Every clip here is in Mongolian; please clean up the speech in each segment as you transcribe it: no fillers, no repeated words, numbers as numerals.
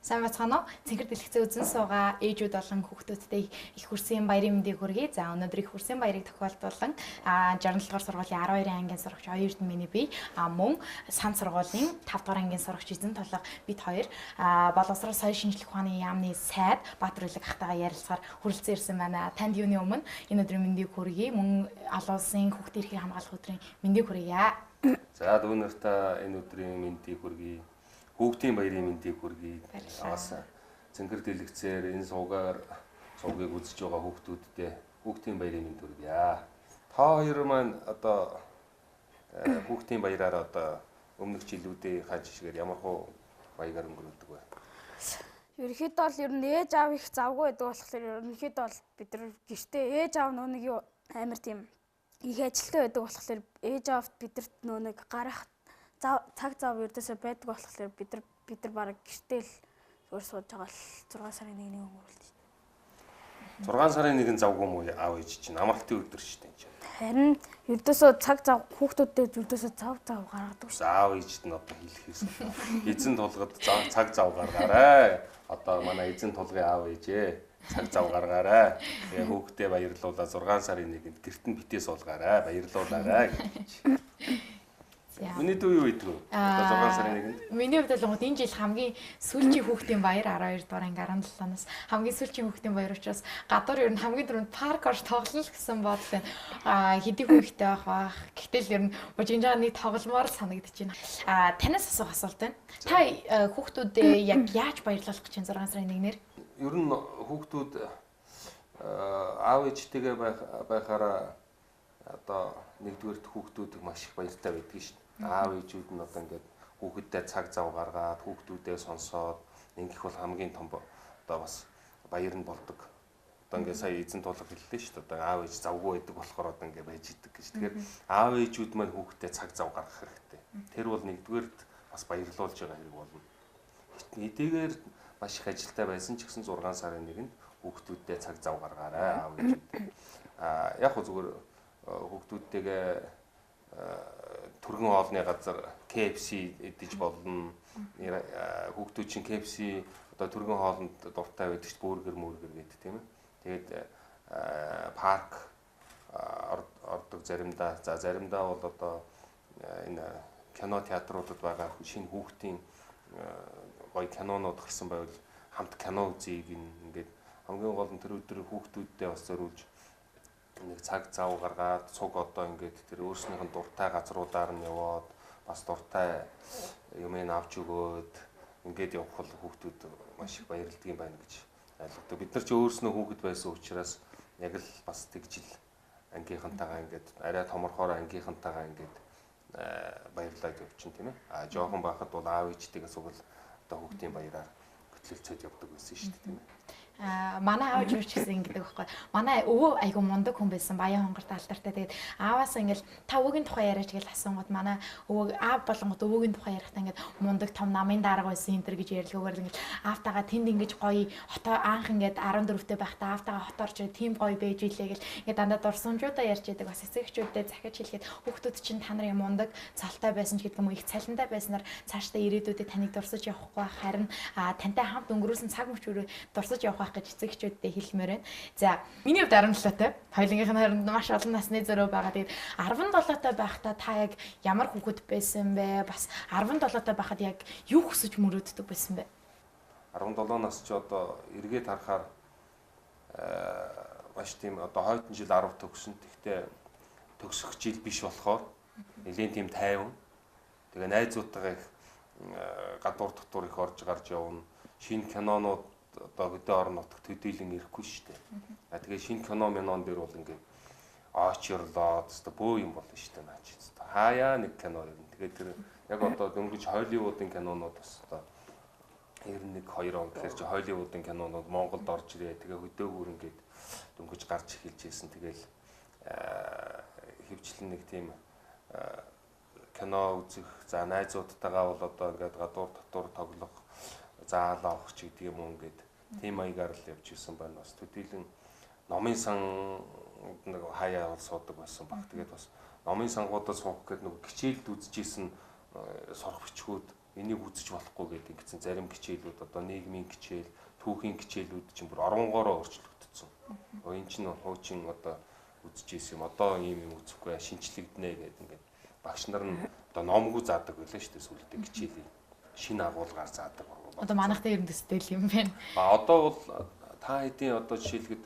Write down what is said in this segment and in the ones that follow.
Сайн бацгаана уу? Цэнхэр дэлгэцээ үзэн суугаа ээжүүд болон хүүхдүүдтэй их хүрсэн баярын мэндийг хүргэе. За өнөөдөр их хүрсэн баярыг тохиолдуулан 67 дугаар сургуулийн 12 ангийн сурагч Оюутан миний бие мөн сан сургуулийн 5 дугаар ангийн сурагч Эзэн Толго бид хоёр боловсрол соёл шинжлэх ухааны яамны сайд Баатар Улиг ахтайгаа ярилцахаар хүрэлцэн ирсэн байна. Танд юуны өмнө энэ өдрийн мэндийг хүргэе. Мөн олон улсын хүүхдийн эрхийг хамгаалах өдрийн мэндийг хүргье. За дүүнэртээ энэ өдрийн мэндийг хүргэе. Хүүхдийн баярын мэндийг хүргэе. Бас цэнхэр дэлгэцээр энэ суугийг үзэж байгаа хүүхдүүдтэй хүүхдийн баярын мэнд хүргье. Та хоёр маань одоо хүүхдийн баяраар одоо өмнөх жилүүдийн жишгээр ямар хуу баяраар өнгөрүүлдэг вэ? Ерөнхийдөө бол ер нь ээж аав их завгүй байдаг болохоор ерөнхийдөө бол бид нар гэртээ ээж аав нөө нэг амар тийм их ажилттай байдаг болохоор ээж аавд бидэрт нөө нэг гарах цаг зав ердөөсөө байдаг болохоор бид нар бараг гэртээ л зүгээр сууж байгаа л 6 сарын 1-ний өнгөрүүлж байна. 6 сарын 1-ний завгүй мүү аав ээж чинь амралтын өдөр шүү дээ. Харин ердөөсөө цаг зав хүүхдүүдэд ердөөсөө зав гаргадаг шүү. Аав ээжд нь одоо хэлэхээс эзэн тулгад цаг зав гаргаарай. Одоо манай эзэн тулгын аав ээжээ цаг зав гаргаарай. Тэгээ хүүхдээ баярлуулаа 6 сарын 1-нд гэрт нь битээ суулгаарай. Баярлуулаарай гэж. Миний дүү юу ийдэг вэ? Одоо 6 сарын 1-нд. Миний хувьд бол энэ жил хамгийн сүүлийн хүүхдийн баяр 12 дугаар анги 17 оноос хамгийн сүүлийн хүүхдийн баяр учраас гадуур ер нь хамгийн түрүүнд парк орж тоглол гэсэн бодол байна. Хэдий хүүхдтэй байх. Гэтэл ер нь бужигж байгаа нэг тогломоор санагдаж байна. Танаас асуух асуулт байна. Та хүүхдүүдээ яг яаж баярлуулах гэж 6 сарын 1-ээр? Ер нь хүүхдүүд аав ээжтэйгээ байхаараа одоо нэгдүгээр хүүхдүүд маш их баяртай байдаг шүү дээ. Аав ээжүүд нь одоо ингээд хүүхэдтэй цаг зав гаргаад хүүхдүүдээ сонсоод ингэх бол хамгийн том одоо бас баяр нь болдог. Одоо ингээд сая эзэн тулга хэллээ шүү дээ. Одоо аав ээж завгүй байдаг болохоор одоо ингээд байж идэг гэж. Тэгэхээр аав ээжүүд маань хүүхэдтэй цаг зав гаргах хэрэгтэй. Тэр бол нэгдүгээрт бас баярлуулж байгаа хэрэг болно. Эдгээр маш их ажилтай байсан ч гэсэн 6 сарын 1-нд хүүхдүүдтэй цаг зав гаргаарай аав ээжүүд. Яг хөө зүгээр хүүхдүүдтэйгээ түргэн хоолны газар KFC идэж болно. Хүүхдүүд чинь KFC одоо түргэн хоолнд дуртай байдаг ч бургер гэдэг тийм ээ. Тэгээд парк ордог заримдаа. За заримдаа бол одоо энэ кино театруудад байгаа шинэ хүүхдийн гоё кинонууд гарсан байвал хамт кино үзье гин ингээд хамгийн гол нь тэр өдөр хүүхдүүдтэй бас зориулж нэг цаг зав гаргаад цуг одоо ингээд тэр өөрснийх нь дуртай газруудаар нь яваад бас дуртай юм авч өгөөд ингээд явах бол хүүхдүүд маш их баярлдаг юм байна гэж ойлгодог. Бид нар ч өөрснөө хүүхэд байсан учраас яг л бас тэгжил ангийнхантайгаа ингээд арай томорхоор ангийнхантайгаа ингээд баярлаад явчихын тийм ээ. Жоохон байхад бол аав ээжтэйгээ сугал одоо хүүхдийн баяраар хөтлөлцөөд явдаг байсан шүү дээ тийм ээ. Манай аав ч гэсэн ингэдэг байхгүй. Манай өвөө айгу мундаг хүн байсан. Баян хонгортой алтартай. Тэгээд ааваас ингээл та өвөгийн тухай яриач гэж асуунгууд манай өвөө аав болонгод өвөгийн тухай ярихдаа ингээд мундаг том намын дарга байсан энэ төр гэж ярилгаагаар л ингээд аавтайгаа тэнд ингэж гоё хотоо анх ингээд 14-тэй байхдаа аавтайгаа хот орж тийм гоё байж илээ гэл ингээд дандаа дурсамжуудаа ярьж байдаг. Бас эцэгчүүдтэй захиж хэлгээд хүүхдүүд чинь та нарын мундаг цалтай байсан ч гэдэг юм уу их цалинтай байснаар цаашдаа ирээдүйдээ таныг дурсаж явахгүй харин тантай хамт өнгөрүүлсэн цаг мөчөөрөө дурсаж явах гэж эцэгчүүдтэй хэлмээр байна. За, миний хувьд 17-тай. Хоёулынх нь харин маш олон насны зөрөө байгаа. Тэгээд 17-тай байхдаа та яг ямар хүүхэд байсан бэ? Бас 17-тай байхад яг юу хүсэж мөрөөддөг байсан бэ? 17 нас ч одоо эргээд харахаар маш тийм одоо хойдон жил 10 төгсөн. Тэгтээ төгсөх жил биш болохоор нэлийн тийм тайван. Тэгээ найзуудтайгаа их гадуур дотор их орж гарч явна. Шинэ кинонууд одоо хөдөө орон нутагт төдийлөн ирэхгүй шүү дээ. Тэгээ шинэ кинон дээр бол ингээд очирлоод одоо бөө юм болно шүү дээ наач. Хаяа нэг кино юм. Тэгээ тэр яг одоо дөнгөж Холливуудын кинонууд бас одоо 91 2 он гэхэр чи Холливуудын кинонууд Монголд орж ирээ. Тэгээ хөдөөгөр ингээд дөнгөж гарч эхэлж ирсэн. Тэгээл хөвчлэн нэг тийм кино үзэх. За найзуудтайгаа бол одоо ингээд гадуур дотор тоглох заалаа авах ч гэдэг юм уу ингээд тийм маягаар л явж ирсэн байна. Бас төдийлөн номын сан нэг хаяа бол суудаг байсан баг. Тэгээд бас номын сангуудаас суух гэдэг нэг хичээлд үзэж исэн сурах бичгүүд энийг үзэж болохгүй гэдэг ингэсэн зарим хичээлүүд одоо нийгмийн хичээл, түүхийн хичээлүүд чинь бүр оронгоороо өөрчлөгдсөн. Энэ чинь хуучин одоо үзэж ийсэн юм. Одоо ийм юм үзэхгүй шинчлэгдэнэ гэдэг ингээд багш нар нь одоо номгүй заадаг байлаа шүү дээ сүүлдээ хичээлийг шинэ агуулгаар заадаг. Одоо манайхтай ер нь төстэй юм байна. Одоо бол та хэдийн одоо жишээлгээд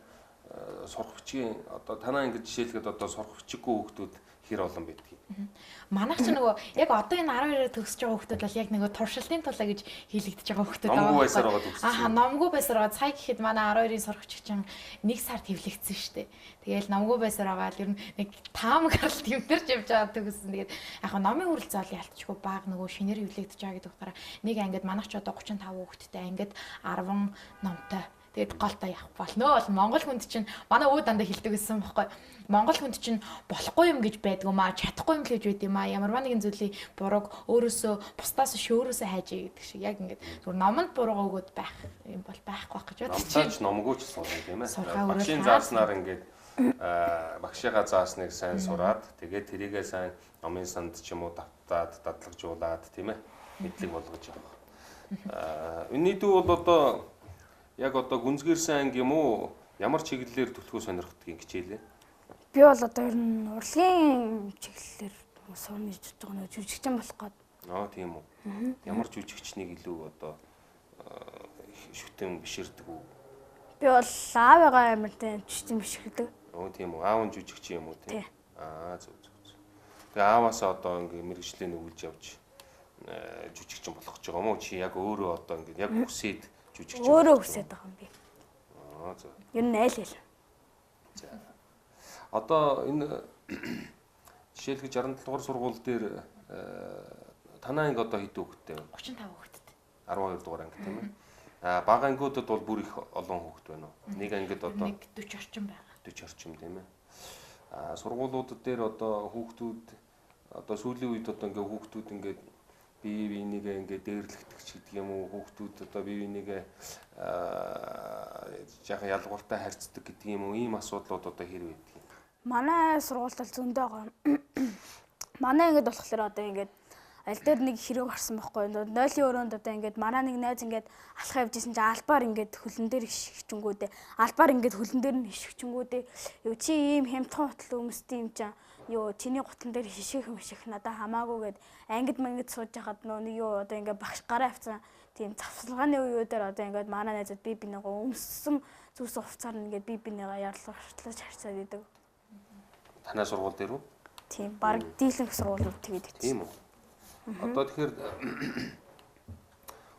сурах бичгийн одоо танаа ингэж жишээлгээд одоо сурах бичиггүй хүүхдүүд хэр олон байдаг юм. Манайх ч нөгөө яг одоо энэ 12-оор төгсөж байгаа хүүхдүүд бол яг нөгөө туршилтын тулаа гэж хийлэгдэж байгаа хүүхдүүд байгаа. Номгүй байсаар байгаа төгсөж. Аа номгүй байсаар байгаа. Сая гэхэд манай 12-ын сурагч чинь 1 сар твлэгдсэн шүү дээ. Тэгээл номгүй байсаар байгаа л ер нь нэг таам гарал тэмдэрч явж байгаа төгссөн. Тэгээд яг хаа номын хүрэлцээ бол ялтчгүй баг нөгөө шинээр хөвлөгдөж байгаа гэдэг утгаараа нэг ангид манайх ч одоо 35 хүүхэдтэй ангид 10 номтой. Тэгээд голтой явах болно бол Монгол хүнд чинь манай өө дандаа хэлдэг гэсэн байхгүй. Монгол хүнд чинь болохгүй юм гэж байдгүй маа, чадахгүй юм л гэж байд юм аа. Ямарваа нэгэн зүйлийг бурууг өөрөөсөө бусдаас өөрөөсөө хайжээ гэдэг шиг яг ингээд зүгээр номонд буруугаа өгөөд байх юм бол байхгүй байх гэж бодож байна. Номтойч номгүй ч сурах тийм ээ. Багшийн зааснаар ингээд багшигаа заасныг сайн сураад тэгээд тэрийгээ сайн номын санд ч юм уу давтаад дадлагжуулаад тийм ээ мэдлэг болгож явах. Энэний дүү бол одоо яг одоо гүнзгийрсэн анги юм уу? Ямар чиглэлээр төлхөө сонирхдгийг хичээлээ? Би бол одоо ер нь урлагийн чиглэлээр сурна гэж байгаа нэг жүжигчин болох гээд. Тийм үү. Ямар жүжигчнийг илүү одоо шүтэн биширдэг үү? Би бол аавыгаа амартай шүтэн биширдэг. Тийм үү. Аав нь жүжигч юм уу тийм? Зөв. Тэгээ ааваасаа одоо ингээ мэрэгчлээ нүгэлж явж жүжигчин болох гэж байгаа юм уу? Чи яг өөрөө одоо ингээ яг хүсээд жүжигч өөрөө хүсээд байгаа юм би. За. Ер нь айл хэл. За. Одоо энэ жишээлбэл 67 дугаар сургууль дээр танаа анги одоо хэдэн хүүхэдтэй вэ? 35 хүүхэдтэй. 12 дугаар анги тийм ээ. Бага ангиудад бол бүр их олон хүүхэд байна уу? Нэг ангид одоо 40 орчим байгаа. 40 орчим тийм ээ. Сургуулиудад дээр одоо хүүхдүүд одоо сүүлийн үед одоо ингээ хүүхдүүд ингээ бие бинийгээ ингээ дээрлэгдэх ч гэдэг юм уу хүүхдүүд одоо бие бинийгээ жаахан ялгууртай харьцдаг гэдэг юм уу ийм асуудлууд одоо хэр байдаг юм. Манай сургуульд бол зөндөө байгаа. Манай ингээд болохоор одоо ингээд аль дээр нэг хэрэг гарсан байхгүй. Нойлын өрөөнд одоо ингээд манай нэг найз ингээд алхах явжсэн чинь албаар ингээд хөлн дээр хишгчэнгүүдээ албаар ингээд хөлн дээр нь хишгчэнгүүдээ юу чи ийм хямдхан хутал өмсдөг юм чинь юу чиний гутан дээр хишээх юм шиг надад хамаагүй гэд ангид мангид сууж хахад нөө юу одоо ингээд багш гараа авцсан тийм завсалгааны үеүүдээр одоо ингээд манай найзууд би бинийгаа өмссөн зүс хувцаар ингээд би бинийгаа ярлуулж харьцаад идэг. Танай сургууль дээр үү? Тийм баг дийлэнх сургуулиуд тэгээд идэв. Тийм үү. Одоо тэгэхээр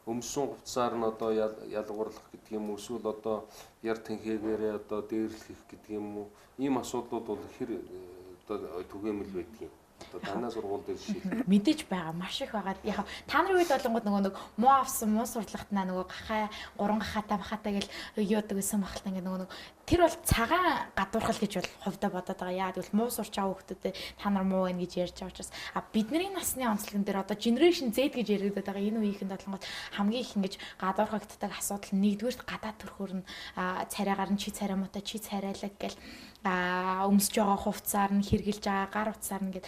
өмсөн хувцсаар нь одоо ялгуурлах гэдэг юм уу эсвэл одоо яр тэнхээгээрээ одоо дээрлэх гэдэг юм уу ийм асуудлууд бол хэр одоо түгээмэл байдгийг одоо танай сургууль дээр жишээ мэдээж байгаа маш их байгаа. Яг та нарын үед болонгод нөгөө муу авсан муу сурталхтнаа нөгөө гахаа 3 гахаатай бахаатай гэл юудаг гэсэн багтаа ингээ нөгөө тэр бол цагаан гадуурхал гэж бол хувьдаа бодоод байгаа. Яа гэвэл муу сурч байгаа хүмүүстэй та нар муу байна гэж ярьж байгаа учраас бидний насны онцлогон дээр одоо generation Z гэж яригдаад байгаа энэ үеийнхэн бодлонгод хамгийн их ингэж гадуурхагддаг асуудал нь нэгдүгээр гадаад төрхөөр нь царайгаар нь чи царай муутай чи царайлаг гэл өмсөж байгаа хувцаар нь хэрглэж байгаа гар утсаар нь гэд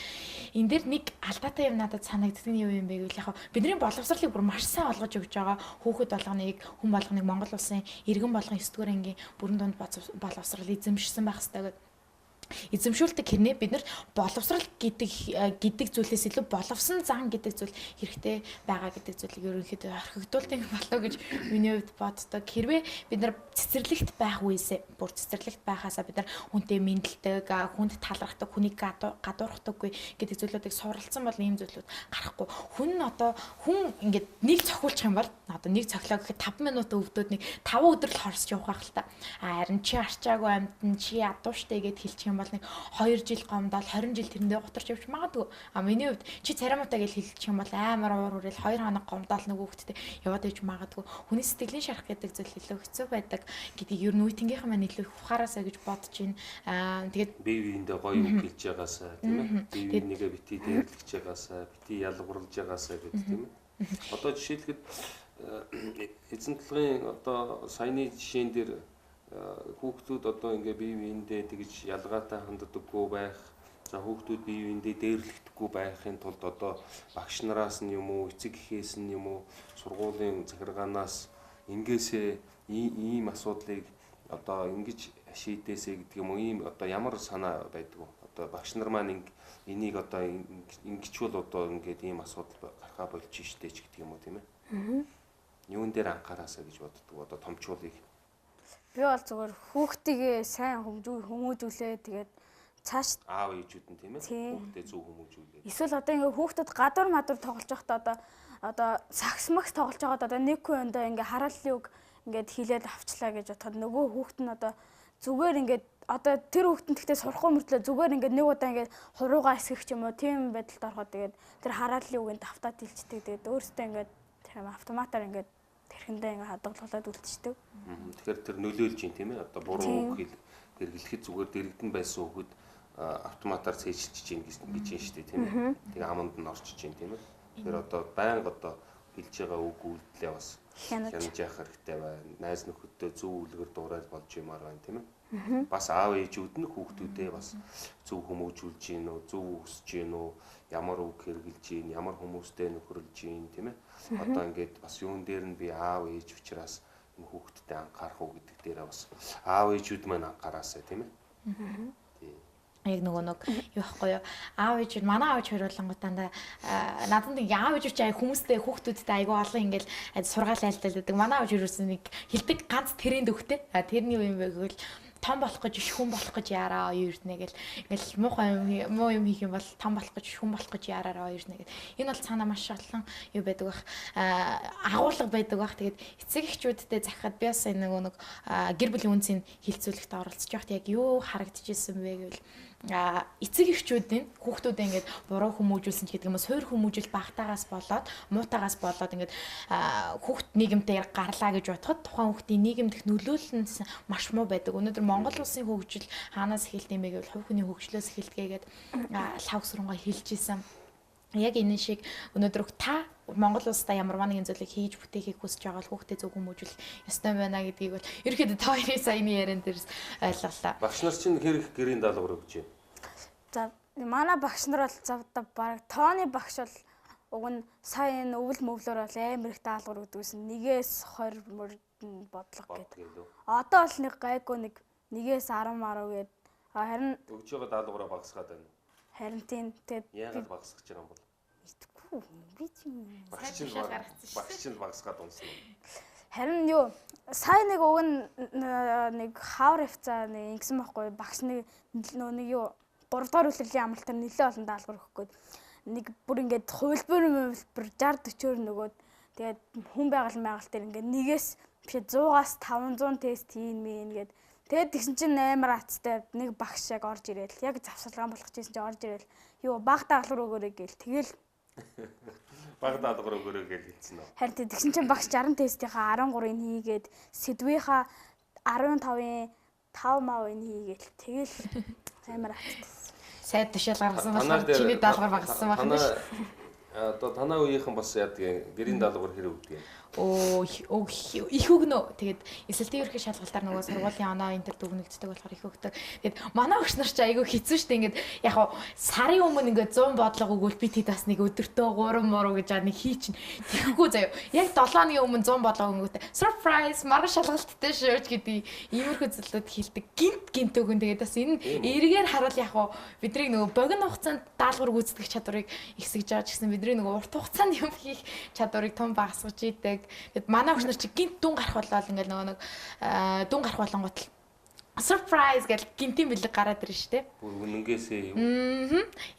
энэ дээр нэг алдаатай юм надад санагддаг нь юу юм бэ гэвэл яг бидний боловсролыг бүр маш сайн олгож өгч байгаа хүүхэд болгоныг хүн болгоныг Монгол улсын иргэн болгон 9 дугаар ангийн бүрэн дунд боловсрол эзэмшсэн байх хэрэгтэй гэдэг. Эзэмшүүлдэг хэрнээ бид нар боловсрал гэдэг зүйлээс илүү боловсон зан гэдэг зүйл хэрэгтэй байгаа гэдэг зүйлийг ерөнхийдөө орхигдуулдаг болов гэж миний хувьд боддог. Хэрвээ бид нар цэцэрлэгт байх үесээ бүр цэцэрлэгт байхаасаа бид нар хүнтэй мэдлдэг, хүнд талархдаг, хүнийг гадуурхдаггүй гэдэг зүйлүүдийг суралцсан бол ийм зүйлүүд гарахгүй. Хүн ингээд нэг цохиулчих юм бол одоо нэг цохилоо гэхэд 5 минут өвдөд нэг 5 өдөр л хорсож явах байх л та. Харин чи арчаагүй амьтан чи ядууштай гэд хэлчих юм бол нэг 2 жил гомдол 20 жил тэрэндээ гутарч явж магадгүй. Миний хувьд чи царамуутай гэж хэлчих юм бол амар уур хүрэл 2 хоног гомдол нөгөө хүүхдэд яваад иж магадгүй. Хүний сэтгэлийн шарах гэдэг зүйл илүү хэцүү байдаг гэдгийг ер нь үеийнхээ маань илүү ухаараасаа гэж бодож байна. Тэгээд бие биендээ гоё үг хэлж байгаасаа тийм ээ. Бие бинийгээ бити дээрлэж байгаасаа, бити ялгуурлаж байгаасаа гэдэг тийм ээ. Одоо жишээлхэд эзэн талгын одоо саяны жишээн дээр хүүхдүүд одоо ингээ бие биендээ тэгж ялгаатай ханддаггүй байх За хүүхдүүд бие биендээ дээрлэхдэггүй байхын тулд одоо багш нараас нь юм уу, эцэг эхээс нь юм уу, сургуулийн захиргаанаас ингээсээ ийм асуудлыг одоо ингэж шийдээсэй гэдэг юм уу, ийм одоо ямар санаа байдаг вэ? Одоо багш нар маань энийг одоо ингэчвэл одоо ингээд ийм асуудал гарахаа болж штэ ч гэдэг юм уу, тийм ээ. Юун дээр анхаараасаа гэж боддог одоо томчуулыг. Би бол зүгээр хүүхдийгээ сайн хүмүүжүүлээ тэгээд цааш Аав ээжүүд нь тийм ээ. Хүүхдээ зөв хүмүүжүүлээ. Эсвэл одоо ингээ хүүхдэд гадуур мадуур тоглож байхдаа одоо сакс макс тоглож байгаад одоо нэг хүн өндөө ингээ харааллын үг ингээд хилээд авчлаа гэж бодоход нөгөө хүүхд нь одоо зүгээр ингээд одоо тэр хүүхдэнд тэгтээ сурахгүй мөртлөө зүгээр ингээд нэг удаа ингээд хуруугаа эсгэх ч юм уу тийм байдалд ороход тэгээд тэр харааллын үгэнд автаад илчдэг тэгээд өөрөөсөө ингээд тэр автоматар ингээд тэрхэндээ ингээд хадгалуулаад үлдчихдэг. Тэгэхээр тэр нөлөөлж юм тийм ээ. Одоо буруу үг хэрэглэхэд зүгээр дэрэгдэн байсан хүүхэд автоматар цээжилж чинь гэж юм шүү дээ тийм ээ. Тэгээ аманд нь орчиж чинь тийм ээ. Тэгэхээр одоо байнга одоо хэлж байгаа үг үйлдэлээ бас хянаж явах хэрэгтэй байна. Найз нөхөдтэй зөв үлгэр дуурайж болж юмар байна тийм ээ. Бас аав ээжүүд нь хүүхдүүдээ бас зөв хүмүүжүүлж гин үү, зөв өсөж гин үү, ямар үг хэрэгжилж гин, ямар хүмүүстэй нөхөрлж гин тийм ээ. Одоо ингээд бас юун дээр нь би аав ээж учраас энэ хүүхдэд анхаарах уу гэдэг дээрээ бас аав ээжүүд маань анхаараасаа тийм ээ. Яг нөгөө юу байхгүй юу? Аав ээж манай аав ээж хоёр болонгуудаа надад нэг аав ээж чи хүмүүстэй хүүхдүүдтэй айгүй олон ингээл сургаал айлтал гэдэг. Манай аав ээж юусэн нэг хилдэг ганц тренд өгтэй. Тэрний юм бэ гэвэл том болох гэж их хүн болох гэж яараа оюурнэ гэл ингээл муу юм хийх юм бол том болох гэж хүн болох гэж яараа оюурнэ гэл. Энэ бол цаана маш олон юу байдаг бах агуулга байдаг бах. Тэгээд эцэг эхчүүдтэй захихад би бас нэг гэр бүлийн үнцийг хилцүүлэхт оролцож байхад яг юу харагдчихсэн бэ гэвэл эцэг эхчүүдийн хүүхдүүдээ ингээд буруу хүмүүжүүлсэн ч гэдэг юм уу суур хүмүүжил багтаагаас болоод муутаагаас болоод ингээд хүүхд нийгэмтэй гарлаа гэж бодоход тухайн хүүхдийн нийгэмдх нөлөөлөл нь маш муу байдаг. Өнөөдөр Монгол улсын хөгжил хаанаас эхэлт юм бэ гэвэл хувь хүний хөгжлөөс эхэлтгээгээд лав сургууль хэлж исэн. Яг энэ шиг өнөөдөр та Монгол улстай ямар нэгэн зүйлийг хийж бүтээхийг хүсэж байгаа бол хүүхдээ зөв хүмүүжүүл ёстой байна гэдгийг бол ерөөхдөө та хоёрын саяны яриан дээрс ойлголоо. Багш нар чинь хэрэг гэрийн даалгавар өгч байна. За манай багш нар бол завдаа баг тооны багш бол уг нь сая энэ өвөл мөвлөөр бол амар их даалгавар өгдөгсэн. Нэгээс 20 мөрдөн бодлого гэдэг. Одоо бол нэг гайгүй нэгээс 10 гээд харин өгж байгаа даалгавраа багасгаад байна. Харин тийм тэгээд яагаад багасгаж байгаа юм бол? Би тийм багш чинь багасгаад унсан. Харин юу сая нэг уг нэг хавар хвцаа нэг ингэсэн байхгүй багш нэг юу 3 дахь үлрэлийн амралтаар нэлээд олон даалгавар өгөх гээд нэг бүр ингээд хувилбар 60-40-өөр нөгөөд тэгээд хүн байгаль дээр ингээд нэгээс биш 100-аас 500 тест хийн гээд тэгээд тэгсэн чинь амар аттай нэг багш яг орж ирээл яг завсалгаан болгож ирсэн чинь орж ирээл юу баг даалгавар өгөөрэй гээл тэгэл баг даалгавар өгөөрэй гэж хэлсэн үү. Харин тэгсэн чинь багш 60 тестийнхаа 13-ыг хийгээд сэдвийнхаа 15-ын 5 мавыг хийгээл тэгэл амар аттай. Сайд тушаал гаргасан болохоор чиний даалгавар багассан байна шүү. Одоо танаа үеийнхэн бас яадаг гэрийн даалгавар хэрэг өгдөг юм. Их өгнө. Тэгээд эсэлтийн ерхий шалгалтаар нөгөө сургуулийн оноо энэ төр дүгнэгддэг болохоор их өгдөг. Тэгээд манай багш нар ч айгүй хэцүү штэ ингээд яг хаа сарын өмнө ингээд 100 бодлого өгвөл би тэд бас нэг өдөртөө 3 муруу гэж нэг хий чинь. Тэгэхгүй заяа. Яг 7 өдрийн өмнө 100 бодлого өнгөтэй. Surprise марга шалгалттай шөөж гэдэг иймэрхүү зүйлүүд хэлдэг. Гинт өгөн тэгээд бас энэ эргээр харуул яг хаа бидний нөгөө богино хугацаанд даалгавар гүйцэтгэх чадварыг ихсэж байгаа ч гэсэн бидний нөгөө урт хугацаанд юм хийх чадварыг том багасгаж идэг. Тэгэд манай охин нар чи гинт дүн гарах болол ингээл нөгөө нэг дүн гарах болонгот surprise гэж гинтийн бэлэг гараад ирнэ шүү дээ. Бүр үнэнгээсээ юу?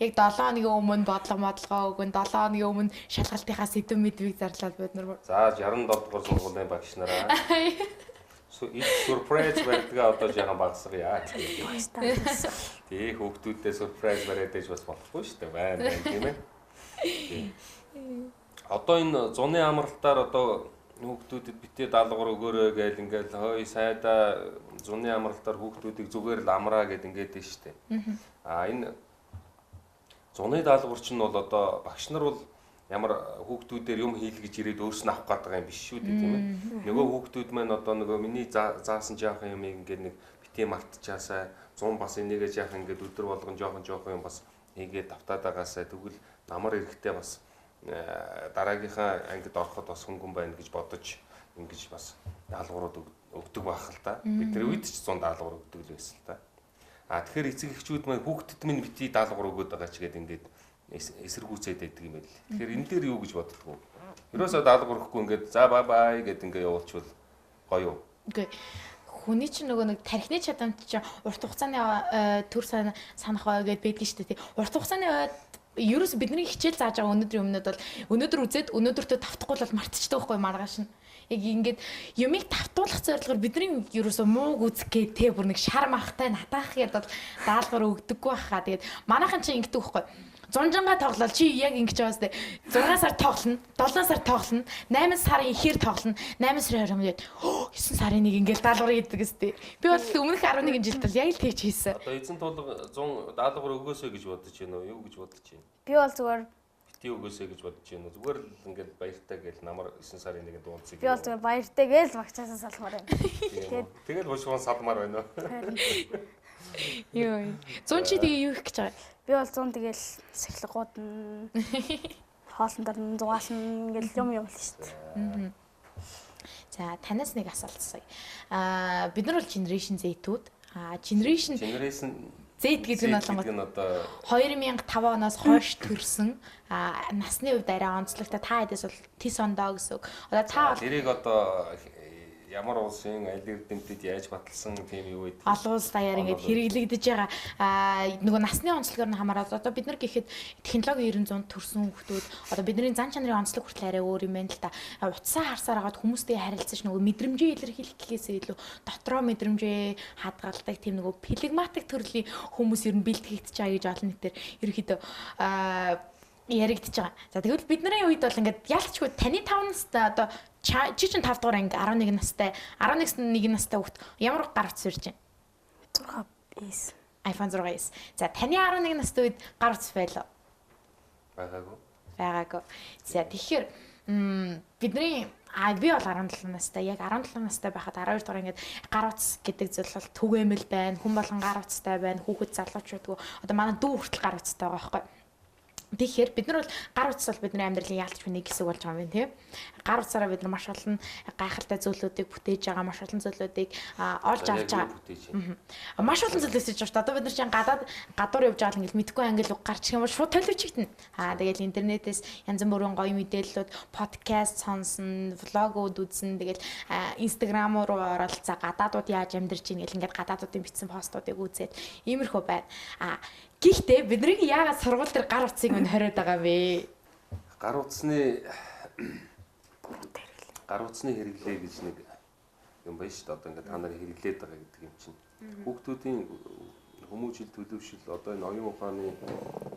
Яг 7 хоногийн өмнө бодлого өгөн 7 хоногийн өмнө шалгалтынхаа сэдв мэдвийг зарлаад бид нар. За 67 дугаар сургуулийн багш нараа. Surprise барьдгаа одоо жаахан багасгая. Тэг хүүхдүүдээ surprise бариад байж бас болохгүй шүү дээ. Байна тийм ээ. Одоо энэ зуны амралтаар одоо хүүхдүүдэд битээ даалгавар өгөөрэй гээл ингээл хой сайда зуны амралтаар хүүхдүүдийг зүгээр л амраа гэд ингээд дээ штэ. Энэ зуны даалгавар чинь бол одоо багш нар бол ямар хүүхдүүдээр юм хийл гэж ирээд өөрснөө авах гэдэг юм биш шүү дээ тийм ээ. Нөгөө хүүхдүүд маань одоо нөгөө миний заасан жаахан юм ингээд нэг бити мартчихаасаа 100 бас энийгээ яах ингээд өдөр болгон жоохон юм бас хийгээд давтаад байгаасаа тэгвэл намар эрэхтэй бас дараагийнхаа ангид ороход бас хөнгөн байна гэж бодож ингэж бас даалгаврууд өгдөг байх л да. Бидний үед ч 100 даалгавар өгдөг л байсан л да. Тэгэхээр эцэг эхчүүд маань хүүхдэд минь бити даалгавар өгöd байгаа ч гэдэг ингээд эсэргүүцээд байдаг юм байл. Тэгэхээр энэ дээр юу гэж боддгоо? Ерөөсөө даалгавар өгөхгүй ингээд за бай гэдэг ингээд явуулчихвал гоё юу? Үгүй. Хүний чинь нөгөө нэг тархины чадамж чинь урт хугацааны төр санах байгаад байдаг шүү дээ. Урт хугацааны ерөөс бидний хичээл зааж байгаа өнөөдрийн өмнөд бол өнөөдөр үзээд өнөөдөртөө тавтахгүй бол мартчихдаг байхгүй маргааш нь. Яг ингээд юмыг тавтуулах зорилгоор бидний ерөөсөө мууг үзэх гээ те бүр нэг шар махтай натаах гэдэг бол даалгавар өгдөггүй байхаа. Тэгээд манайхан чинь ингэдэг байхгүй. 100 жанга тоглол чи яг ингэж байгаас те 6 сар тоглоно, 7 сар тоглоно, 8 сарын ихээр тоглоно, 8 сарын хоримд 9 сарын нэг ингээл даалгавар гэдэг өстэй. Би бол өмнөх 11 жилд л яг л тэгж хийсэн. Одоо эзэн тулга 100 даалгавар өгөөсэй гэж бодож байна уу? Юу гэж бодож байна? Би бол зүгээр бити өгөөсэй гэж бодож байна уу? Зүгээр л ингээд баяртай гэл намар 9 сарын нэгэнд уулзъя. би бол зүгээр баяртай гээл багчаасаа салмаар байна. Тэгээд бушуун садмаар байна уу? Йоо. 100 чи тэгээ юу их гэж байгаа? Би бол 100 тэгэл сахилгууд нь хоолн дор нь зугаална ингээл юм л шүү дээ. За танаас нэг асуулт асууя. Бид нар бол generation Z-үүд. Generation Z гэдэг нь болонгод 2005 оноос хойш төрсэн насны хувьд арай онцлогтой та хэдээс бол тис ондоо гэсэн үг. Одоо та тэрийг одоо ямар улсын аль эрдэмтэд яаж баталсан тийм юу гэдэг. Олон улс даяар ингээд хэрэглэгдэж байгаа нөгөө насны онцлогоор нь хамаараад одоо бид нар гэхэд технологи 900 төрсэн хүмүүс одоо бидний зан чанарын онцлог хүртэл арай өөр юм байна л та. Утсаа харсаар хагаад хүмүүстэй харилцаж нөгөө мэдрэмжээ илэрхийлэх гэхээсээ илүү дотроо мэдрэмжээ хадгалдаг тийм нөгөө флегматик төрлийн хүмүүс ер нь бэлтгэгдэж байгаа гэж олон нийтээр ерөөхдөө яригдж байгаа. За тэгвэл бидний үед бол ингээд ялчгүй таны 5 настай одоо чи чинь 5 дугаар анги 11 настай 11 настай хүүхд ямар гар утас ирж байна? 6S. iPhone 6s. За таны 11 настай үед гар утас байлаа? Байгаагүй. За тэгэхээр бидний би бол 17 настай. Яг 17 настай байхад 12 дугаар ингээд гар утас гэдэг зүйл бол түгээмэл байна. Хүн болгон гар утастай байна. Хүүхэд залуучууд одоо манай дүү хүртэл гар утастай байгаа байхгүй. Тэгэхээр бид нар бол гар утас бол бидний амьдралын яалтч нэг хэсэг болж байгаа юм тийм. Гар утсаараа бид нар маш олон гайхалтай зүйлүүдийг бүтээж байгаа, маш олон зүйлүүдийг олж авч байгаа. Маш олон зүйлээс хийж байгаа. Одоо бид нар чинь гадуур явж байгаа л ингээл мэдгүй англи үг гарчих юм бол шууд төлөвчигдэнэ. Тэгэл интернетээс янз бүрийн гоё мэдээллүүд, подкаст сонсно, влогууд үзэн, тэгэл инстаграм руу ороод за гадаадууд яаж амьдарч ийн гэл ингээд гадаадуудын бичсэн постуудыг үзээд иймэрхүү байна. Гэхдээ бидний яагаад сургууль дээр гар утсыг мань хориод байгаа вэ? Гар утасны хэрэглээ гэж нэг юм байна шүү дээ. Одоо ингээд та нар хэрэглээд байгаа гэдэг юм чинь. Хүүхдүүдийн хүмүүжил төлөвшил одоо энэ оюун ухааны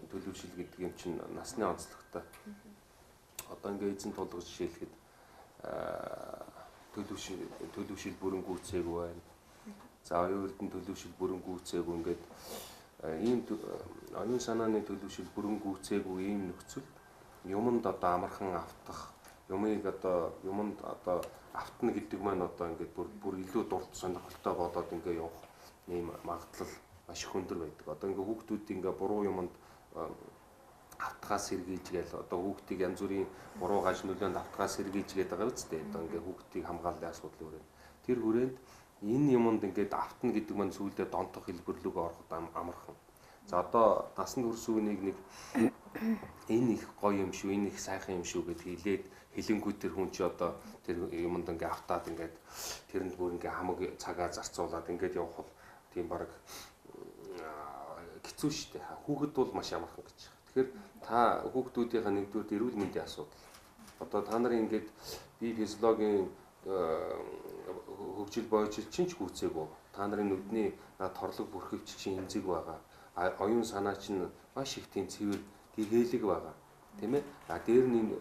төлөвшил гэдэг юм чинь насны онцлогтой. Одоо ингээд эзэн тулга жишээлхэд төлөвшил бүрэн гүйцээгүй байна. За оюун эрдэнэ төлөвшил бүрэн гүйцээгүй ингээд ийм оюун санааны төлөвшил бүрэн гүйцээгүй ийм нөхцөл юмд одоо амархан автах юмыг одоо автна гэдэг маань одоо ингээд бүр илүү дурд сонирхолтой болоод ингээд явах ийм магадлал маш их өндөр байдаг. Одоо ингээд хүүхдүүд ингээд буруу юмд автгаас сэргийж гээл одоо хүүхдийг янз бүрийн буруу гаж нөлөөнд автгаас сэргийж гээд байгаа үстэй. Одоо ингээд хүүхдийг хамгааллын асуудал өрөө. Тэр хүрээнд энэ юмд ингээд автна гэдэг маань сүүлдээ донтох хэлбэрлүүг ороход амархан. За одоо насанд хүрсэн үнийг нэг энэ их гоё юм шүү, энэ их сайхан юм шүү гэд хэлээд хэлэнгүүд тэр хүн чи одоо тэр юмд ингээд автаад ингээд тэрэнд бүр ингээд хамаг цагаа зарцуулаад ингээд явах бол тийм баг хэцүү шүү дээ. Хүүхэд бол маш амархан гэж. Тэгэхээр та хүүхдүүдийнхээ нэгдүгээр эрүүл мэндийн асуудал. Одоо та нарын ингээд бие физиологийн хөгжил боёжил чинь ч гүйцээгүй. Та нарын нүдний торлог бүрхөвч чинь эмзэг байгаа. Оюун санаа чинь маш их тийм цэвэр гэгээлэг байгаа. Тийм ээ? Дээр нь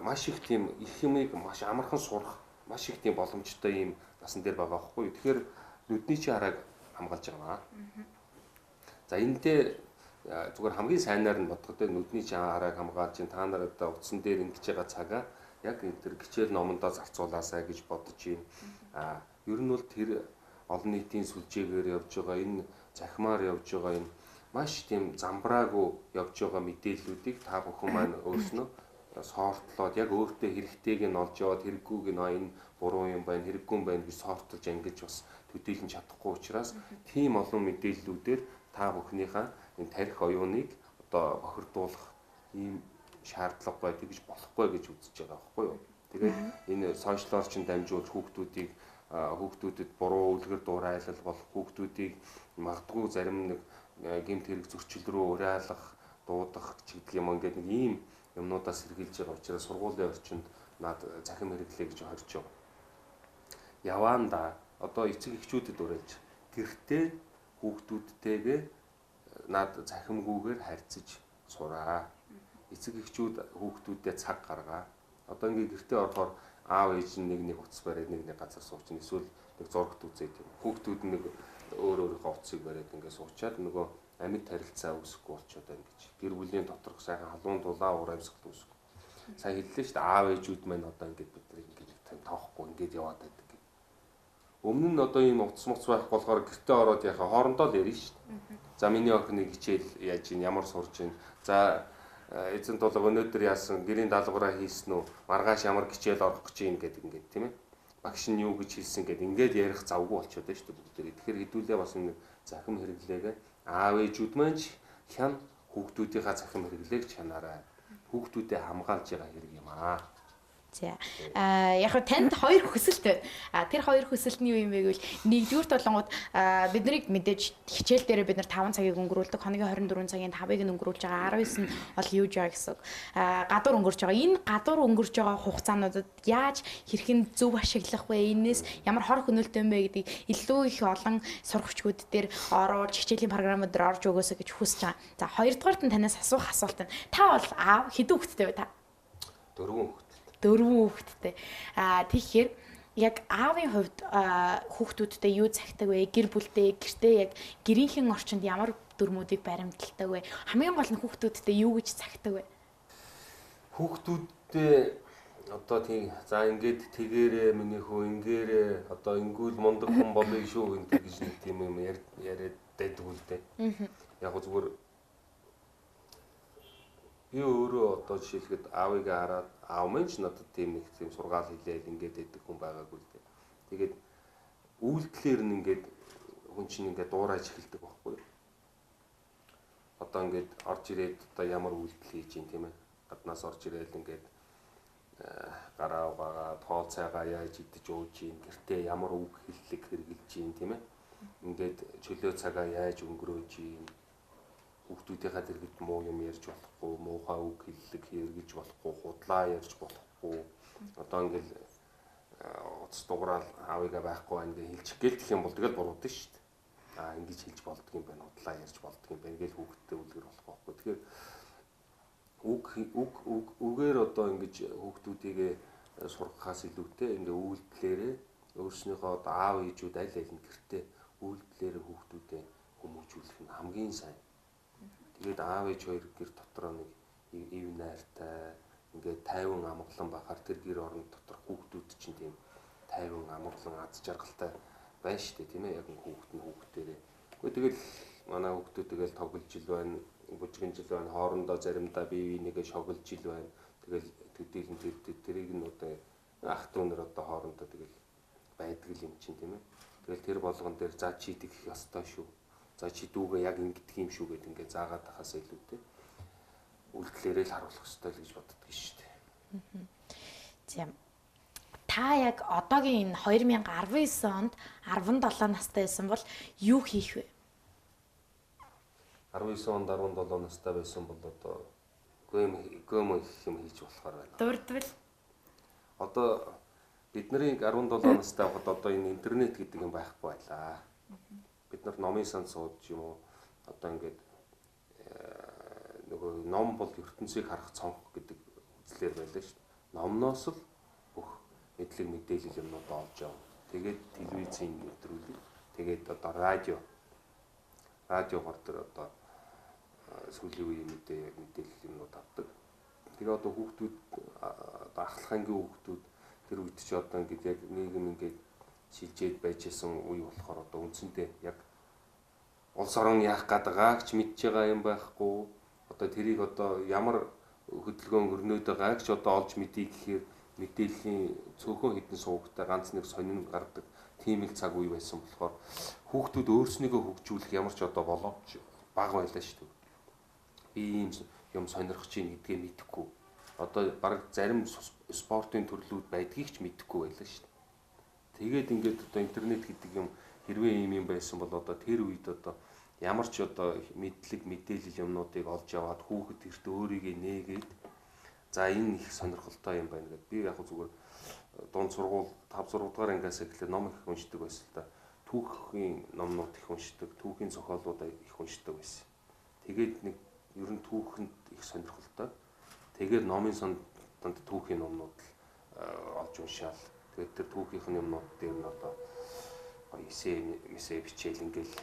маш их тийм их юмыг маш амархан сурах, маш их тийм боломжтой юм насан дээр байгаа байхгүй юу? Тэгэхээр нүдний чи харааг хамгаалж байгаа. За энэ дээр зүгээр хамгийн сайнаар нь бодоход нүдний чи харааг хамгаалж та нар одоо утсан дээр ингэж байгаа цагаа яг энэ төр хичээл номондоо зарцуулаасаа гэж бодож юм. Ер нь бол тэр олон нийтийн сүлжээгээр явж байгаа энэ захимаар явж байгаа энэ маш тийм замбраагүй явж байгаа мэдээллүүдийг та бүхэн маань өөрснөө сортлоод яг өөртөө хэрэгтэйг нь олж яваад хэрэггүйг нь энэ буруу юм байна, хэрэггүй юм байна гэж сортлож ангиж бас төдийлөн чадахгүй учраас тийм олон мэдээллүүдээр та бүхнийхээ энэ тарих оюуныг одоо бохирдуулах ийм шаардлага байдаг гэж болохгүй гэж үзэж байгаа байхгүй юу. Тэгээд энэ сошиалор чинь дамжуулж хүүхдүүдэд буруу үлгэр дуурайлал болох, хүүхдүүдийг магадгүй зарим нэг гэмт хэрэг зөрчил рүү уриалах, дуудах ч гэдэг юм ингээд нэг ийм юмнуудаас сэргийлж байгаа учраас сургуулийн орчинд над захим хэрэглээ гэж хорж байгаа. Яваанда одоо эцэг эхчүүдэд уриалж гэртээ хүүхдүүдтэйгээ над захимгүйгээр харьцаж сураа. Эцэг эхчүүд хүүхдүүдэд цаг гаргаа. Одоо ингээд гэртээ орохоор аав ээж нэг утас бариад нэг газар суучихна. Эсвэл нэг зурагт үзээд юм. Хүүхдүүд нэг өөрийнхөө утсыг бариад ингээд суучаад нөгөө амьд харилцаа үүсэхгүй болчиход байна гэж. Гэр бүлийн доторх сайхан халуун дулаан уур амьсгал үүсэхгүй. Сайн хэллээ шүү дээ. Аав ээжүүд маань одоо ингээд бидний ингээд тоохгүй ингээд яваад байдаг. Өмнө нь одоо ийм утас муц байх болохоор гэртээ ороод яхаа хоорондоо л ярина шүү дээ. За миний охины хичээл яаж ийн, ямар сурж ийн. За эзэн тулга өнөөдөр яасан, гэрийн даалгавраа хийсэн үү, маргааш ямар хичээл орох гэж ийн гэдэг ингээд тийм ээ. Багш нь юу гэж хэлсэн гэдэг ингээд ярих завгүй болчиход байна шүү дээ бүгдээрээ. Тэгэхээр хэдүүлээ бас энэ захим хэрэглээгээ аав ээжүүд маань ч хян хүүхдүүдийнхаа захим хэрэглээг чанаарай. Хүүхдүүдэд хамгаалж байгаа хэрэг юм аа. За яг хөө танд хоёр хүсэлт байна. Тэр хоёр хүсэлт нь юу юм бэ гэвэл нэгдүгээр толгонд бид нарыг мэдээж хичээл дээр бид нар 5 цагийг өнгөрүүлдэг. Хоногийн 24 цагийн 5-ыг нь өнгөрүүлж байгаа. 19 нь бол юуж байгаа гэсэн үг. Гадуур өнгөрч байгаа. Энэ гадуур өнгөрч байгаа хугацаануудад яаж хэрхэн зөв ашиглах вэ? Энээс ямар хор хөнөөлттэй юм бэ гэдгийг илүү их олон сурагчдууд дээр оруулж хичээлийн програмууд дээр орж өгөөсэй гэж хүсэж байгаа. За хоёрдугаарт нь танаас асуух асуулт нь та бол аав хэдэн хүүхэдтэй вэ та? 4 хүүхэд. 4 хүүхэдтэй. Тэгэхээр яг аавын хувьд хүүхдүүдтэй юу цагтаг вэ? Гэр бүлдээ гэртээ яг гэрийнхэн орчинд ямар дүрмүүдийг баримталдаг вэ? Хамгийн гол нь хүүхдүүдтэй юу гэж цагтаг вэ? Хүүхдүүдтэй одоо тийм за ингээд тэгээрээ миний хөө ингээрээ одоо ингүүл мундаг хүн болъё шүү энэ гэж нэг тийм юм яриад байдаг үл дээ. Яг гоо зүгээр би өөрөө одоо жишээлхэд аавыг хараад аав минь ч надад тийм нэг тийм сургаал хэлээл ингээд байдаг хүн байгаагүй л дээ. Тэгээд үйлдэлээр нь ингээд хүн чинь ингээд дуурайж эхэлдэг байхгүй юу? Одоо ингээд орж ирээд одоо ямар үйлдэл хийж юм тийм ээ? Гаднаас орж ирээд ингээд гараа угаагаа, тоол цайгаа яаж идэж ууж юм, гэртээ ямар үг хэллэг хэрэгжилж юм тийм ээ? Ингээд чөлөө цагаа яаж өнгөрөөж юм, хүүхдүүдийнхаа дэргэд муу юм ярьж болохгүй, муухай үг хэллэг хэрэгжилж болохгүй, худлаа ярьж болохгүй. Одоо ингээл утас дуграал аавыгаа байхгүй байна гэж хэлчих гээл юм бол тэгэл буруудсан шүү дээ. Ингэж хэлж болдго юм байна, худлаа ярьж болдго юм байна гэж хүүхдтэй үлгэр болох байхгүй. Тэгэхээр үгээр одоо ингэж хүүхдүүдийг сургахаас илүүтэй ингээ үйлдэлээрээ өөрснийхөө одоо аав ээжүүд аль нь гэртээ үйлдэлээрээ хүүхдүүдэд хүмүүжүүлэх нь хамгийн сайн. Тэгээд аав ээж хоёр гэр дотроо нэг ив найртай ингээд тайван амгалан бахаар тэр гэр орон дотор хүүхдүүд чинь тийм тайван амгалан аз жаргалтай байна шүү дээ тийм ээ. Яг хүүхдээрээ. Гэхдээ тэгэл манай хүүхдүүд тэгэл тоглож ил байна, бүжгэнж ил байна, хоорондоо заримдаа бие бинийгээ шоглож ил байна. Тэгэл төдийлэн тэрийг нь одоо ах дүүнэр одоо хоорондоо тэгэл байдаг юм чинь тийм ээ. Тэгэл тэр болгон дээр за чи идэх ёстой шүү. За чи дүүгээ яг ингэдэг юм шүү гэд ингээ заагаад тахаас илүүтэй үйлдэлээрээ л харуулах ёстой л гэж боддог шүү дээ. Тийм. Та яг одоогийн энэ 2019 онд 17 настай байсан бол юу хийх вэ? 19 онд 17 настай байсан бол одоо гөм их юм хийж болохоор байна. Дурдвал Одоо бидний 17 настай байхад одоо энэ интернет гэдэг юм байхгүй байлаа. Бид нар номын сан сууд юм уу одоо ингээд нөгөө ном бол ертөнцийг харах цонх гэдэг үзлээр байлаа шүү дээ. Номноос л бүх мэдлэг мэдээлэл юмнууд олж явна. Тэгээд телевизийн нэвтрүүлэг, тэгээд одоо радиогоор тэр одоо сүүлийн үеийн мэдээлэл юмнууд авдаг. Тэгээ одоо хүүхдүүд одоо ахлах ангийн хүүхдүүд тэр үед чи одоо ингээд яг нийгэм ингээд шилжээд байж исэн үе болохоор одоо үндсэндээ яг улс орон яах гээд байгааг ч мэдж байгаа юм байхгүй. Одоо тэрийг одоо ямар хөдөлгөөн өрнөд байгааг ч одоо олж мэдээ гэхээр мэдээллийн цөөхөн хідэн суугтай ганц нэг сонин гардаг тийм их цаг үе байсан болохоор хүүхдүүд өөрснийгөө хөгжүүлэх ямар ч одоо боломж бага байлаа шүү дээ. Би ийм юм сонирхож ийн гэдгээ мэдэхгүй. Одоо баг зарим спортын төрлүүд байдгийг ч мэдэхгүй байлаа шүү дээ. Тэгээд ингээд одоо интернет гэдэг юм хэрвээ ийм юм байсан бол одоо тэр үед одоо ямар ч одоо мэдлэг мэдээлэл юмнуудыг олж аваад хүүхэд эрт өөрийгөө нээгээд за энэ их сонирхолтой юм байна гэдэг. Би яг зүгээр дунд сургууль 5 6 дугаар ангиас эхлээд ном их уншдаг байсан л да. Түүхийн номнууд их уншдаг, түүхийн зохиолууд их уншдаг байсан. Тэгээд нэг ер нь түүхэнд их сонирхолтой. Тэгээд номын донд түүхийн номнууд олж уншаал. Тэгээд тэр түүхийн юмнууд дээр нь одоо эссе бичээл ингээл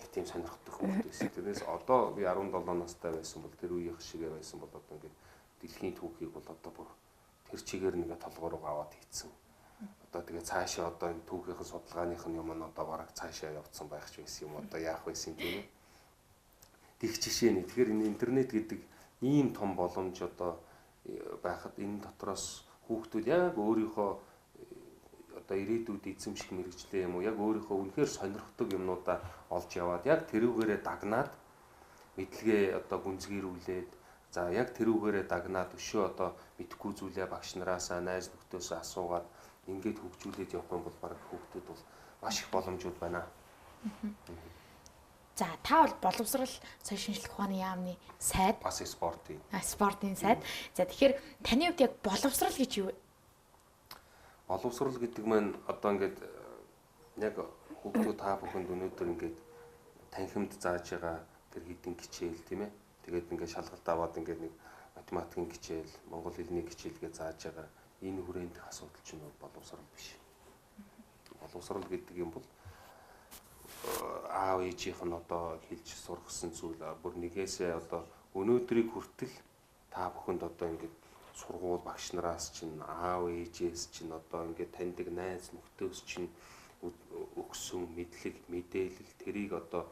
их тийм сонирхдаг хүмүүс байсан. Тэрнээс одоо би 17 настай байсан бол тэр үеийн шигээ байсан бол одоо ингээд дэлхийн түүхийг бол одоо бүр тэр чигээр нэгэ толгоор руу аваад хийцэн. Одоо тэгээ цаашаа одоо энэ түүхийн судалгааных нь юм нь одоо бараг цаашаа явцсан байх ч байсан юм одоо яах байсан тийм үү. Тэг жишээ нь тэгэхээр энэ интернет гэдэг ийм том боломж одоо байхад энэ дотроос хүүхдүүд яг өөрийнхөө одоо ирээдүйд эзэмших мэрэгчлээ юм уу яг өөрийнхөө үнэхээр сонирхдаг юмнуудаа олж яваад яг тэрүүгээрээ дагнаад мэдлэгээ одоо гүнзгийрүүлээд за яг тэрүүгээрээ дагнаад өшөө одоо мэдхгүй зүйлээ багш нараасаа найз нөхдөсөө асуугаад ингээд хөгжүүлээд явах юм бол баг хүүхдүүд бол маш их боломжууд байна. За та бол боловсрал соёл шинжилгээ ухааны яамны сайд Бас спортын. Спортын сайд. За тэгэхээр таны хувьд яг боловсрал гэж юу вэ? Боловсрал гэдэг маань одоо ингээд яг хүүхдүүд та бүхэнд өнөөдөр ингээд танхимд зааж байгаа тэр хэдин хичээл тийм ээ. Тэгээд ингээд шалгалт аваад ингээд нэг математикийн хичээл, монгол хэлний хичээлгээ зааж байгаа энэ хүрээнд асуудал чинь боловсрал биш. Боловсрал гэдэг юм бол аав ээжийнх нь одоо хэлж сургасан зүйл бүр нэгээсээ одоо өнөөдрийг хүртэл та бүхэнд одоо ингээд сургууль багш нараас чинь аав ээжээс чинь одоо ингээд таньдаг найз нөхдөс чинь өгсөн мэдлэг мэдээлэл тэрийг одоо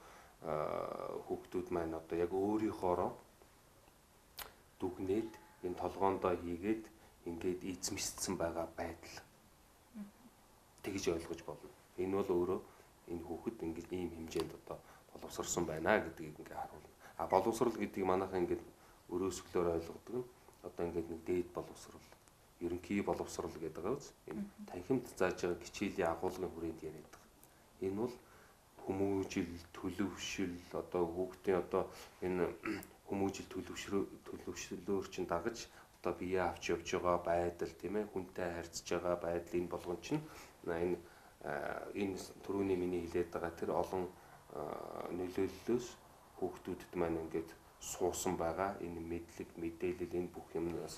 хүүхдүүд маань одоо яг өөрийнхоороо дүгнээд энэ толгоондоо хийгээд ингээд эзэмшсэн байгаа байдал тэгж ойлгож болно. Энэ бол өөрөө энэ хүүхэд ингээд ийм хэмжээнд одоо боловсрсон байна гэдгийг ингээд харуулна. А боловсрал гэдгийг манайхан ингээд өрөөсгөлөөр ойлгодог нь одоо ингээд нэг дээд боловсрал, ерөнхий боловсрал гэдэг байгаа үз. Энэ танхимд зааж байгаа хичээлийн агуулгын хүрээнд яриад байгаа. Энэ бол хүмүүжил, төлөвшил одоо хүүхдийн одоо энэ хүмүүжил төлөвшлөөр чинь дагаж одоо бие авч явж байгаа байдал тийм ээ хүнтэй харьцаж байгаа байдал энэ болгон чинь энэ түрүүний миний хэлээд байгаа тэр олон нөлөөллөөс хүүхдүүдэд маань ингээд суусан байгаа энэ мэдлэг мэдээлэл энэ бүх юмнаас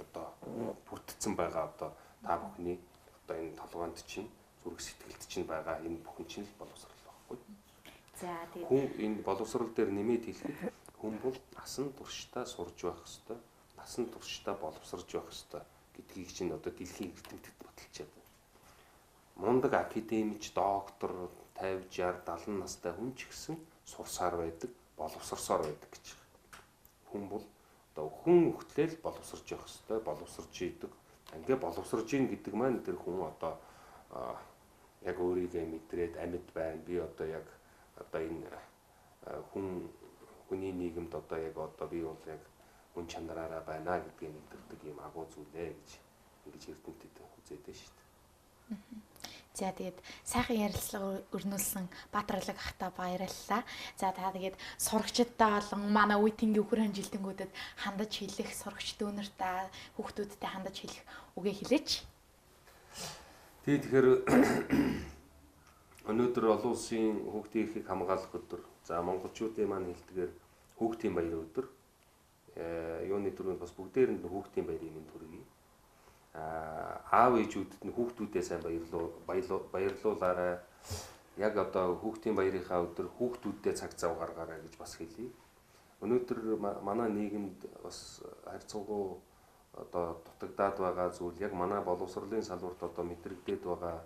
одоо бүрдсэн байгаа одоо та бүхний одоо энэ толгоонд чинь зүрх сэтгэлд чинь байгаа энэ бүхэн чинь боловсрал байхгүй. За тэгээд хүн энэ боловсрал дээр нэмээд хэлэхэд хүн бол насан туршдаа сурж байх хэвээр насан туршдаа боловсрж байх хэвээр гэдгийг чинь одоо дэлхийн эрдэмтэд баталчаад байна. Мундаг академич, доктор 50, 60, 70 настай хүн ч гэсэн сурсаар байдаг, боловсрсоор байдаг гэж. Хүн бол одоо хүн хөлтөл боловсрж явах хэвээр боловсрж идэг. Ингээ боловсрж ийн гэдэг маань тэр хүн одоо яг өөрийгөө мэдрээд амьд байна. Би одоо яг одоо энэ хүний нийгэмд одоо яг одоо би бол яг хүн чанараараа байна гэдгийг мэдэрдэг юм агуу зүйлээ гэж ингэж эрдэмтэд үзээд байна шүү дээ. За тэгээд сайхан ярилцлага өрнүүлсэн Баатарлаг ахта баярлалаа. За та тэгээд сурагчдаа болон манай үеийнгийн өхөр ханжилтэнгүүдэд хандаж хэлэх, сурагч дүүнэртээ хүүхдүүдтэй хандаж хэлэх үгээ хэлээч. Тэгэхээр өнөөдөр олон улсын хүүхдийн эрхийг хамгаалах өдөр. За монголчуудын маань хэлдгээр хүүхдийн баяр өдөр. Юуны түрүүнд бас бүгдээр нь хүүхдийн баярын мэнд хүргэе. Аав ээжүүдэд нь хүүхдүүдээ сайн баярлуулаарай. Яг одоо хүүхдийн баярынхаа өдөр хүүхдүүддээ цаг зав гаргаарай гэж бас хэлье. Өнөөдөр манай нийгэмд бас харьцангуй одоо дутагдаад байгаа зүйл яг манай боловсролын салбарт одоо мэдрэгдээд байгаа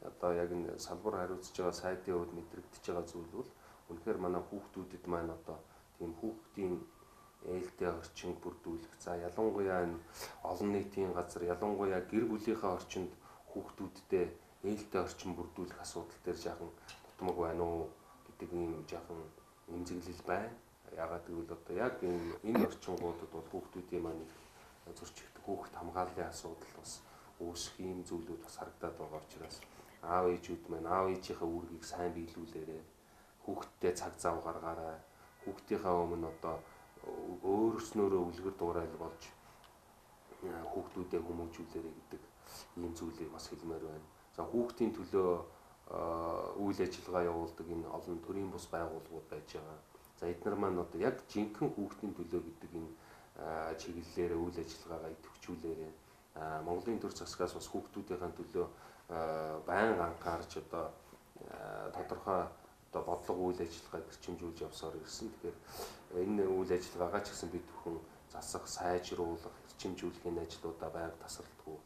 одоо яг энэ салбар хариуцж байгаа сайтын хувьд мэдрэгдэж байгаа зүйл бол үнэхээр манай хүүхдүүдэд маань одоо тийм хүүхдийн ээлтэй орчинд бүрдүүлэх. За ялангуяа энэ олон нийтийн газар, ялангуяа гэр бүлийнхээ орчинд хүүхдүүдтэй ээлтэй орчин бүрдүүлэх асуудал дээр жаахан тутмаг байна уу гэдэг ийм жаахан эмзэглэл байна. Ягаад гэвэл одоо яг энэ орчингуудад бол хүүхдүүдийн маань зөрчигдөх хүүхд хамгааллын асуудал бас үүсэх ийм зүйлүүд бас харагдаад байгаа учраас аав ээжүүд маань аав ээжийнхээ үүргийг сайн биелүүлээрэй. Хүүхдтэй цаг зав гаргаарай. Хүүхдийнхээ өмнө одоо өөрснөөрөө үлгэр дуурайл болж хүүхдүүдэд хүмүүжүүлээрэй гэдэг ийм зүйлийг бас хэлмээр байна. За хүүхдийн төлөө үйл ажиллагаа явуулдаг энэ олон төрлийн бус байгууллагууд байж байгаа. За эдгээр маань одоо яг жинхэнэ хүүхдийн төлөө гэдэг энэ чиглэлээр үйл ажиллагаагаа идэвхжүүлээрэй. Монголын төр засгаас бас хүүхдүүдийн төлөө байнга анхаарч одоо тодорхой одоо бодлого үйл ажиллагааг гэрчимжүүлж явсаар ирсэн. Тэгэхээр энэ үйл ажиллагаагаа ч гэсэн бид бүхэн засах, сайжруулах, гэрчимжүүлэхийн ажлуудаа байнга тасралтгүй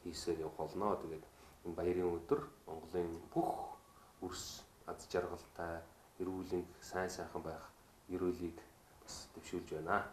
хийсээр явах болно. Тэгээд энэ баярын өдөр Монголын бүх үрс аз жаргалтай, эрүүл сайн сайхан байх ерөөлийг бас дэвшүүлж байна.